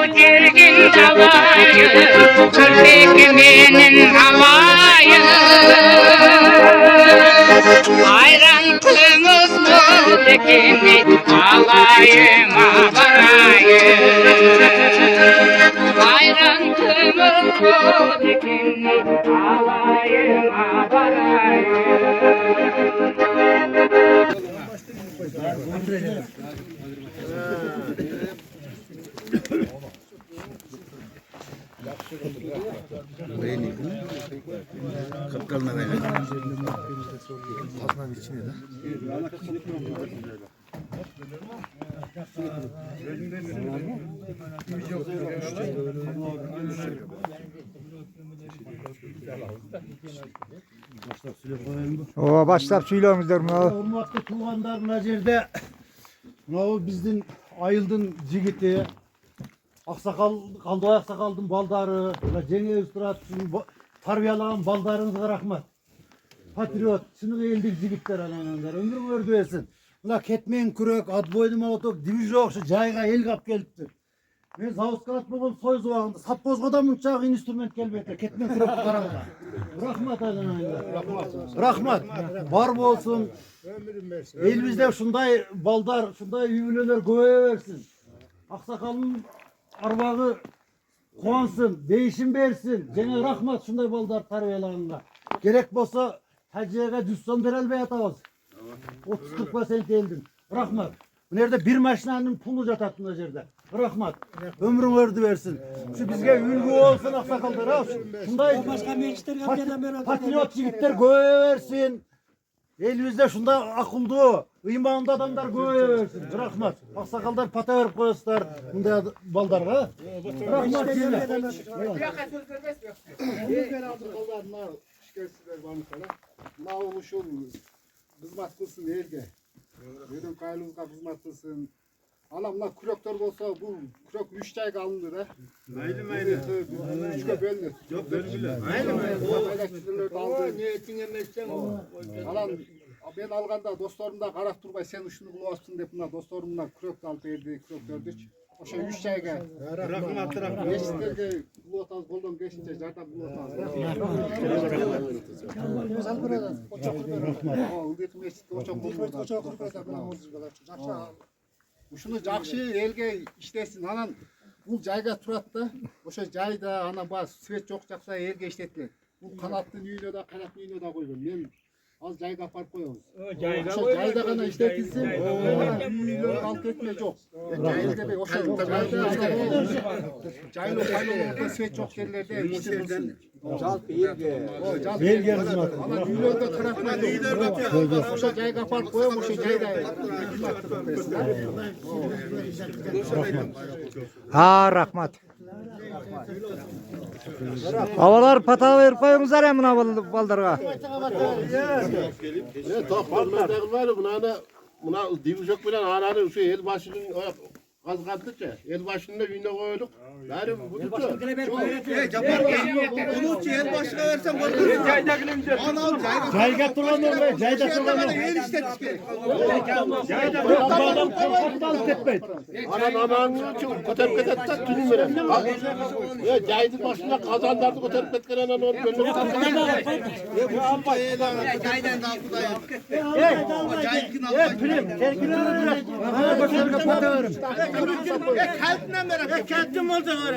Cirgin davayı, körpekmenin alayı. Ayran kımız mı tekini, alayıma varayı. Ayran kımız mı tekini, alayıma varayı. Kapkalına verin. O başlap söylüyormuşlar bunu. Hurmatlı tuğanlar Nazir'de bizden ayıldın cigiti kaldı aksakaldın baldarı Cengiz Üstürat'ın tarbiyalanan baldarınızga rahmat. Patriot şunu eldik cigitler ananlar ömrüm ördü etsin. Ula ketmen kürek ad boynu molotok diviz yok şu jayga el kap gelipti. Men zavutska atmagam soyuz ubagында sapkozgodan munчак instrument kelbeydi. Ketmen kürek karamda. Rahmat ananlar. Rahmat. Var bolsun. Elimizde şunday baldar, şunday üyüleler göğe versin. Aksakalın arbağı kuansın, değişim versin. Cenel rahmat şunday baldar tarbiyalarında. Gerek bolsa hacıya düsson berelbey atabız. 30-40% eldin. Rahmat. Bu nerede bir maşinanın pulu jatattın o yerde. Rahmat. Ömrün ördü versin. Şu bizge ülgü olsun aksakallar ha. Şunday patriot yigitler göğe versin. Elimizde şunda akıldı, imanlı adamlar göğe versin. Rahmat. Aksakallar pata verip koyasılar. Bunda balдар ha. Rahmat yine. Mına oluşun kızmat kılsın elge. Benim kaylımızga kızmat kılsın. Ana mına kürekler bolsa bu kürek 3 jayga alındı da. Mayli. 3'e bölündü. Yok bölünbüle. Mayli. Aylakçılardı aldı. Niyetin emeksen o. Alan ben alganda dostlarımda qarap turbay sen uşunu kılıp dep mına dostlarımla kürek alıp berdi, kürek gördük. Oşa 3 jayga. Rahmat. Geçtiklerge kılıp koldan geçince jardam kılıp Ушуну жакшы элге иштесин. Анан бул жайга турат да. Ошо жайда анан баягы свет жок жакса элге иштетилет. Бул канаттын үйүнө да, канаттын үйүнө да койгон. Мен ал жайга апарып коебуз. Ошо жайда гана иштетилсин. Үйлөр алып кетме жок. Жайда ошо жайлуу кайлуу свет жок жерлерде иштетилсин. Жалпы элге. Elge kızmat. Анан үйлөрдө карап ошо жайга апарып коем, ошо жайда. Ha rahmat. Havalar pata verip koyunguzlar ya buna baldarga. Buna diviz yok bilen ananı şu el başının kazgandıkça el başında yüne koyduk. Bari bu tuttu. Bunu el başına versen Jayga turgan orada, jayda turgan orada. el işletik. Adam korkaktan ketmeydi. Ananı kotarıp ketettik tünü veren. Ya caydı başına kazandardı kotarıp ketken anan onu gönlü Caydan da kalbine merak. Kalbim olsa var.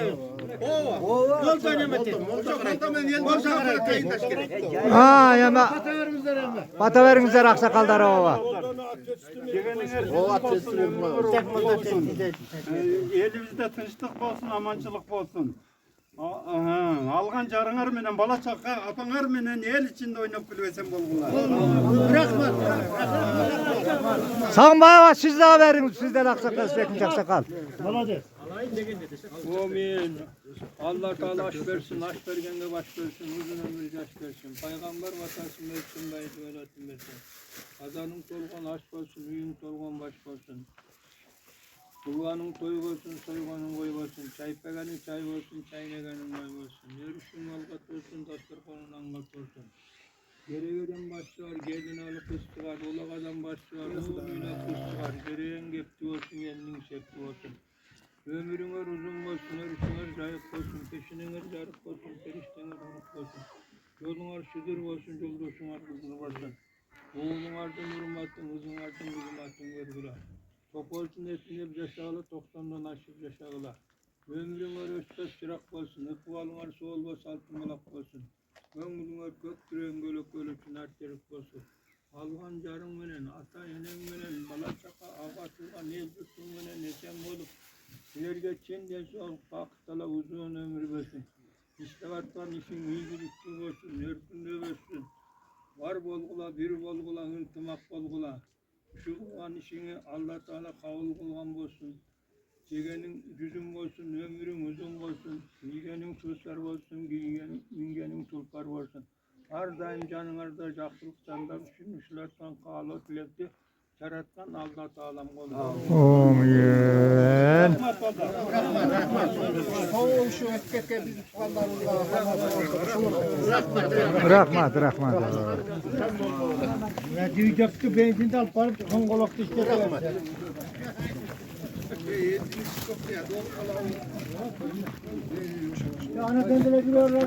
Yol dönemedi. Ha ya pata veringizler aksakaldar ova. Elimizde tinçlik bolsun, amançılık bolsun. Algan jarыңар менен бала чакка апаңар менен эл ичинде ойноп билбесем болгула. Rahmat. Sağmayava siz de veriniz sizden aksakal, ikinci aksakal. Молодец. Amin. Allah Teala aş versin, aş vergende baş versin, uzun ömür yaş versin. Peygamber vatasını versin, bayit öğretim versin. Kazanın tolgan aş olsun, üyün tolgan baş olsun. Kurbanın toyu olsun, soyganın koy olsun. Çaypeganın çay olsun, çayneganın may olsun. Yarışın algat olsun, dasturkanın angat olsun. Gereğeden başlar, gelin alıp ıstıgar, olagadan başlar, oğluyla ıstıgar. Gereğen gepti olsun, elinin şekli olsun. Ömrüňer uzun bolsun, örüşüňer jaýyk bolsun, peşiniňer jaryk bolsun, perişteňer uruk bolsun. Yoluňar şüdür bolsun, joldoşuňar gyzyr bolsun. Oğluňardan urmatyň, gyzyňardan gyzymatyň bergüler. Topolçun etinde bir yaşagyla 90'dan aşyp yaşagyla. Ömrüňer öspäs çırak bolsun, ykbalyňar sol bolsa altynmalak bolsun. Öňüňer kök türen gölek gölekçin artýaryk bolsun. Algan jarıň menen, ata eneň menen, bala çaka, aga tugan, el jurtuň menen esen bolup, silerge çenden soň baktala uzun ömür bersin. İşlevatdan işin iyilikli bolsun, nörkünde bolsun. Var bolgula, bir bolgula, ıntymak bolgula. Şu kılgan işini Allah Teala kabul kılgan bolsun. Çegenin yüzün bolsun, ömrün uzun bolsun. Giygenin çulsar bolsun, mingenin çulpar bolsun. Her daim canыңarda jakşylyk sanda düşünmüşlerden kalı tilekti. Yaratgan Allah Teala'm bolsun. Amin. Şu etket biz tutanlarımızla Rahmat, rahmat. Ya diyecekti benzin alıp barıp kongolakta işte. Ya ana kendine giriyorlar.